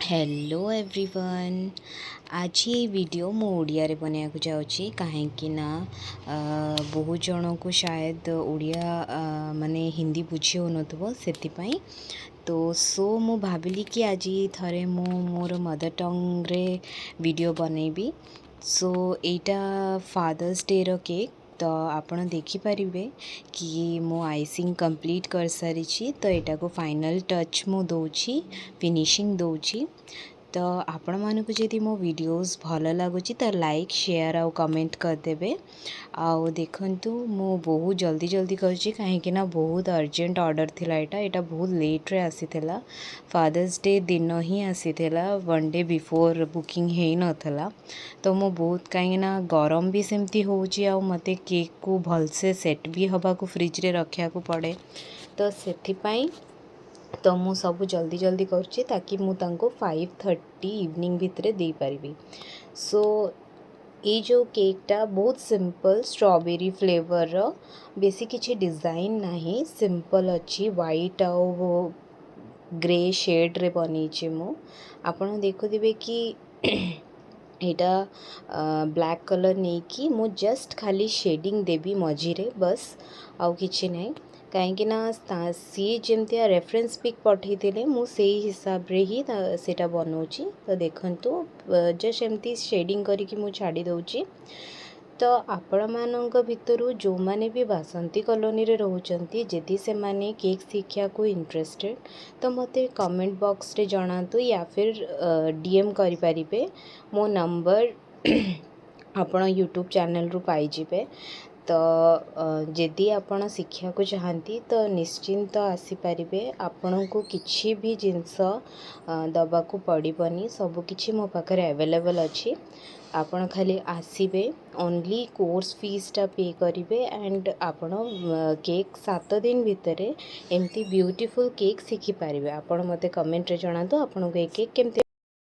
Hello everyone. आज ये video मो ओडिया रे बनाया जाऊँगी कहीं ना बहुत जन को शायद ओडिया माने हिंदी बुझी हो नथबो सेतिपाई तो मु भाविली कि आज थरे मु मोर मदर टंग रे वीडियो बनैबी। एटा फादर्स डे रो केक तो आपण देखिपारे कि मो आइसिंग कंप्लीट कर सारी तो यहाँ को फाइनल टच मु दौची फिनिशिंग दौची। तो आपण मानक जदि मो वीडियोस भल लगुच तो लाइक शेयर आउ कमेंट करदेवे। आउ देखंतु मु बहुत जल्दी जल्दी करछि कहीं ना बहुत अर्जेंट ऑर्डर थिला। एटा बहुत लेट रे आसीथिला, फादर्स डे दिन ही आसीथिला, वन डे बिफोर बुकिंग हेई नथला। तो मो बहुत कहीं ना गरम भी सेमती होउछि आ मते केक को भलसे सेट भी हवा को फ्रिज रे रखिया को पड़े। तो सेथिपाई तो मु सब जल्दी जल्दी करछि ताकि मु तांको 5:30 इवनिंग भितरे दे पारिबी। ये जो केकटा बहुत सिंपल स्ट्रॉबेरी फ्लेवर रो, बेसी किछि डिजाइन नाही, सिंपल अच्छी वाइट आउ ग्रे शेड रे बनीछि मु। आपण देखुदिबे कि यहाँ ब्लैक कलर नहीं कि मु जस्ट खाली शेडिंग देवी मझीरे बस, आउ किछि नहीं। कहीं सी जमती रेफरेंस पिक पठे मुझे हिसाब रे ही सेटा बनाऊँगी। तो देखंतु जस्ट एमती शेडिंग करिकी मु छाड़ी दउची। तो आपण मानक भितरु जो माने भी बासंती कॉलोनी रे रहउचंती जदि से माने केक शिक्षा को इंटरेस्टेड तो मते कमेंट बॉक्स रे जणातु या फिर डीएम करि परिबे। मो नंबर आपण यूट्यूब चैनल रु पाई जिबे। तो जदि आपण शिक्षा को चाहती तो निश्चिंत आसीपारे। आपण को किसी भी जिनस दबा को पड़बनी, सब किछि मो पाखरे अवेलेबल अच्छी। आपण खाली आसीबे, ओनली कोर्स फीसटा पे करिवे एंड आपण केक 7 दिन भितरे एमती ब्यूटीफुल केक शिखी पारिबे। आपण मते कमेंट रे जणातु आपण को केक केमती